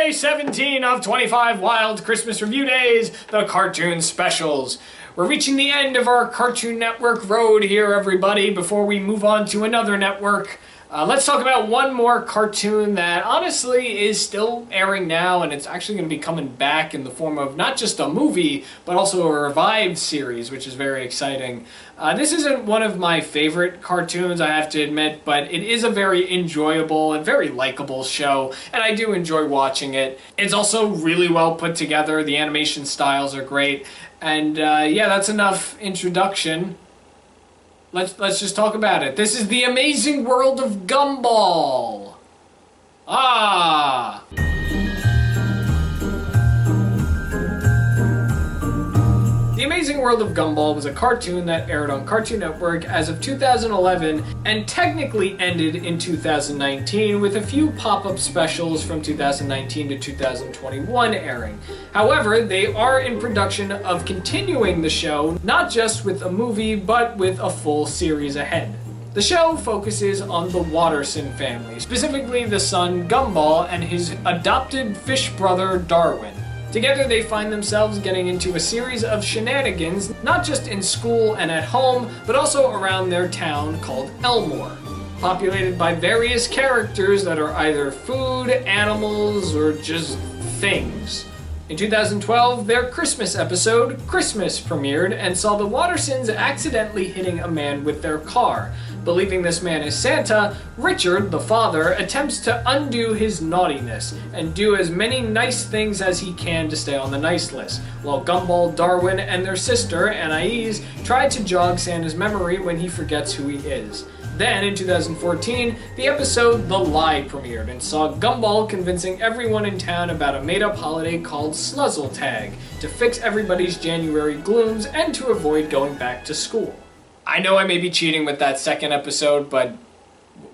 Day 17 of 25 Wild Christmas Review Days, the cartoon specials. We're reaching the end of our Cartoon Network road here, everybody. Before we move on to another network, let's talk about one more cartoon that honestly is still airing now, and it's actually going to be coming back in the form of not just a movie, but also a revived series, which is very exciting. This isn't one of my favorite cartoons, I have to admit, but it is a very enjoyable and very likable show, and I do enjoy watching it. It's also really well put together, the animation styles are great, and yeah, that's enough introduction. Let's just talk about it. This is The Amazing World of Gumball. Ah! The Amazing World of Gumball was a cartoon that aired on Cartoon Network as of 2011 and technically ended in 2019 with a few pop-up specials from 2019 to 2021 airing. However, they are in production of continuing the show, not just with a movie, but with a full series ahead. The show focuses on the Watterson family, specifically the son Gumball and his adopted fish brother Darwin. Together they find themselves getting into a series of shenanigans, not just in school and at home, but also around their town called Elmore, populated by various characters that are either food, animals, or just things. In 2012, their Christmas episode, Christmas, premiered and saw the Wattersons accidentally hitting a man with their car. Believing this man is Santa, Richard, the father, attempts to undo his naughtiness and do as many nice things as he can to stay on the nice list, while Gumball, Darwin, and their sister, Anais, try to jog Santa's memory when he forgets who he is. Then, in 2014, the episode The Lie premiered and saw Gumball convincing everyone in town about a made-up holiday called Sluzzle Tag to fix everybody's January glooms and to avoid going back to school. I know I may be cheating with that second episode, but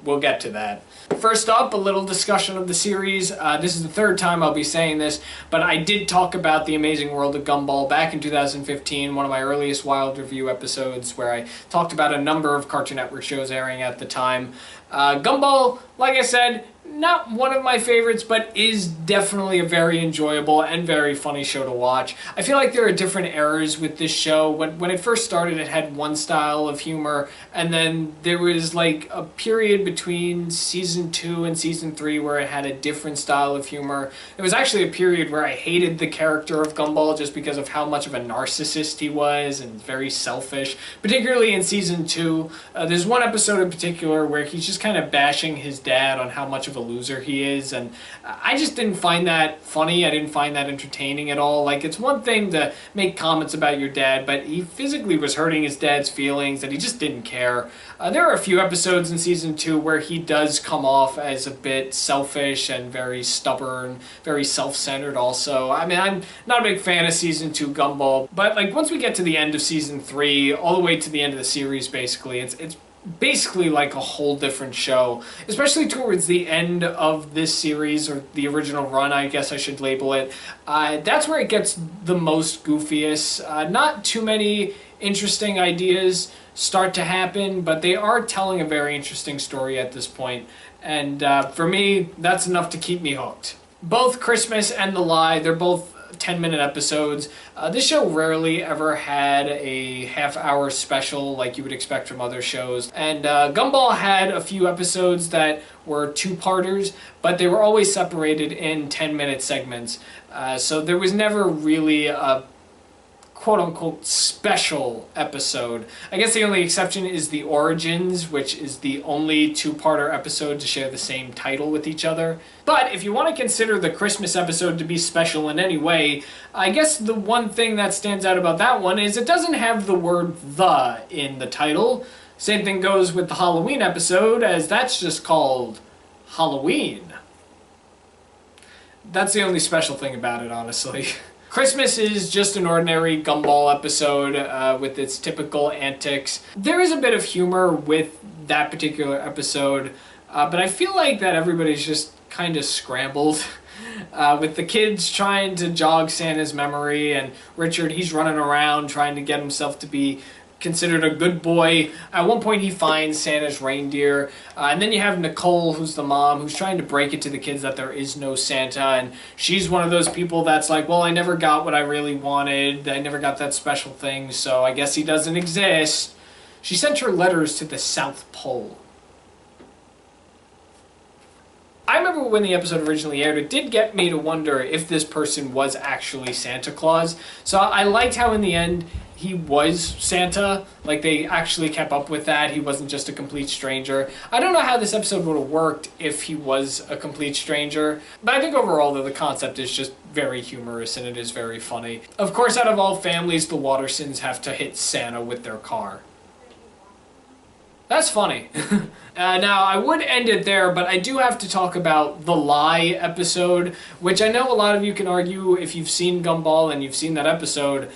we'll get to that. First up, a little discussion of the series. This is the third time I'll be saying this, but I did talk about The Amazing World of Gumball back in 2015, one of my earliest Wild Review episodes where I talked about a number of Cartoon Network shows airing at the time. Gumball, like I said, not one of my favorites, but is definitely a very enjoyable and very funny show to watch. I feel like there are different eras with this show. When it first started, it had one style of humor, and then there was like a period between season 2 and season 3 where it had a different style of humor. There was actually a period where I hated the character of Gumball just because of how much of a narcissist he was and very selfish, particularly in season 2. There's one episode in particular where he's just kind of bashing his dad on how much of a loser he is, and I just didn't find that funny. I didn't find that entertaining at all. Like, it's one thing to make comments about your dad, but he physically was hurting his dad's feelings and he just didn't care. There are a few episodes in season 2 where he does come off as a bit selfish and very stubborn, very self-centered also. I mean, I'm not a big fan of season 2 Gumball, but like once we get to the end of season 3, all the way to the end of the series basically, it's basically like a whole different show, especially towards the end of this series, or the original run, I guess I should label it. That's where it gets the most goofiest. Not too many interesting ideas start to happen, but they are telling a very interesting story at this point, and for me, that's enough to keep me hooked. Both Christmas and The Lie, they're both 10-minute episodes. This show rarely ever had a half-hour special like you would expect from other shows. And Gumball had a few episodes that were two-parters, but they were always separated in 10-minute segments. So there was never really a quote-unquote special episode. I guess the only exception is The Origins, which is the only two-parter episode to share the same title with each other. But if you want to consider the Christmas episode to be special in any way, I guess the one thing that stands out about that one is it doesn't have the word "the" in the title. Same thing goes with the Halloween episode, as that's just called Halloween. That's the only special thing about it, honestly. Christmas is just an ordinary Gumball episode with its typical antics. There is a bit of humor with that particular episode, but I feel like that everybody's just kind of scrambled. With the kids trying to jog Santa's memory, and Richard, he's running around trying to get himself to be considered a good boy. At one point he finds Santa's reindeer, and then you have Nicole, who's the mom, who's trying to break it to the kids that there is no Santa, and she's one of those people that's like, well, I never got what I really wanted, I never got that special thing, so I guess he doesn't exist. She sent her letters to the South Pole. I remember when the episode originally aired, it did get me to wonder if this person was actually Santa Claus. So I liked how in the end he was Santa. Like, they actually kept up with that. He wasn't just a complete stranger. I don't know how this episode would have worked if he was a complete stranger. But I think overall, though, the concept is just very humorous and it is very funny. Of course, out of all families, the Wattersons have to hit Santa with their car. That's funny. Now, I would end it there, but I do have to talk about the Lie episode, which I know a lot of you can argue if you've seen Gumball and you've seen that episode.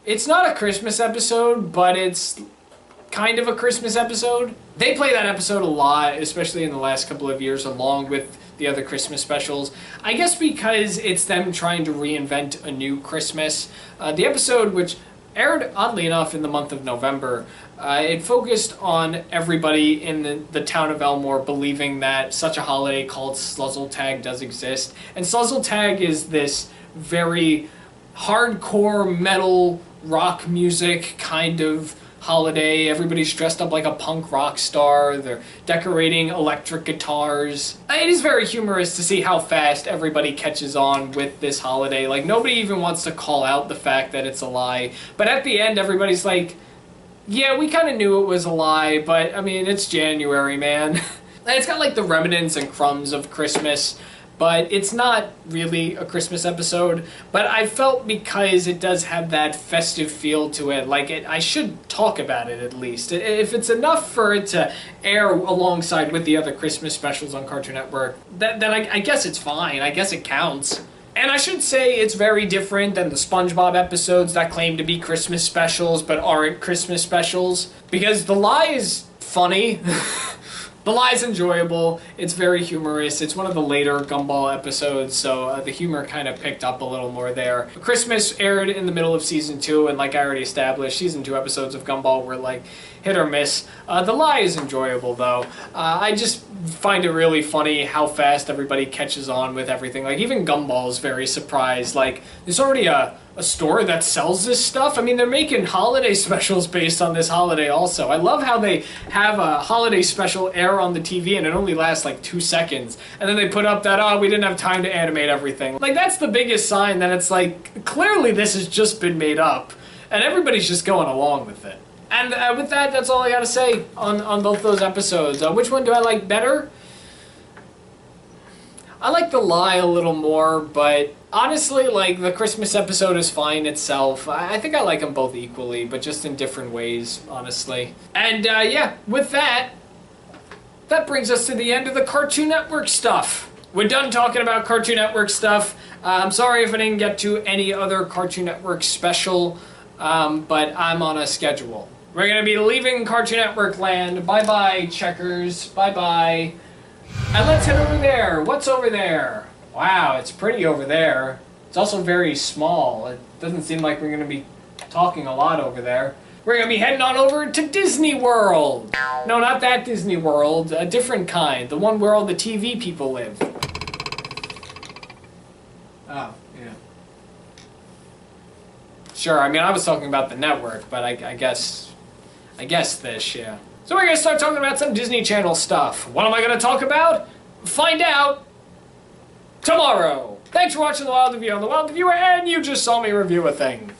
It's not a Christmas episode, but it's kind of a Christmas episode. They play that episode a lot, especially in the last couple of years, along with the other Christmas specials. I guess because it's them trying to reinvent a new Christmas. The episode, which aired, oddly enough, in the month of November, it focused on everybody in the town of Elmore believing that such a holiday called Sluzzle Tag does exist. And Sluzzle Tag is this very hardcore metal rock music kind of holiday. Everybody's dressed up like a punk rock star. They're decorating electric guitars. It is very humorous to see how fast everybody catches on with this holiday. Like, nobody even wants to call out the fact that it's a lie. But at the end, everybody's like, yeah, we kind of knew it was a lie, but, I mean, it's January, man. It's got, like, the remnants and crumbs of Christmas, but it's not really a Christmas episode. But I felt because it does have that festive feel to it, like, I should talk about it at least. If it's enough for it to air alongside with the other Christmas specials on Cartoon Network, then I guess it's fine. I guess it counts. And I should say it's very different than the SpongeBob episodes that claim to be Christmas specials but aren't Christmas specials. Because The Lie is funny. The Lie's enjoyable. It's very humorous. It's one of the later Gumball episodes, so the humor kind of picked up a little more there. Christmas aired in the middle of Season 2, and like I already established, Season 2 episodes of Gumball were like hit or miss. The Lie is enjoyable, though. I just find it really funny how fast everybody catches on with everything. Like, even Gumball's very surprised. Like, there's already a store that sells this stuff. I mean, they're making holiday specials based on this holiday also. I love how they have a holiday special air on the TV and it only lasts like 2 seconds. And then they put up that, oh, we didn't have time to animate everything. Like, that's the biggest sign that it's like, clearly this has just been made up. And everybody's just going along with it. And with that, that's all I gotta say on both those episodes. Which one do I like better? I like The Lie a little more, but honestly, like, the Christmas episode is fine itself. I think I like them both equally, but just in different ways, honestly. And yeah, with that, that brings us to the end of the Cartoon Network stuff. We're done talking about Cartoon Network stuff. I'm sorry if I didn't get to any other Cartoon Network special, but I'm on a schedule. We're going to be leaving Cartoon Network land. Bye-bye, Checkers. Bye-bye. And let's head over there. What's over there? Wow, it's pretty over there. It's also very small. It doesn't seem like we're going to be talking a lot over there. We're going to be heading on over to Disney World. No, not that Disney World. A different kind. The one where all the TV people live. Oh, yeah. Sure, I mean, I was talking about the network, but I guess this, yeah. So we're going to start talking about some Disney Channel stuff. What am I going to talk about? Find out tomorrow. Thanks for watching The Wild Review. I'm The Wild Reviewer, and you just saw me review a thing.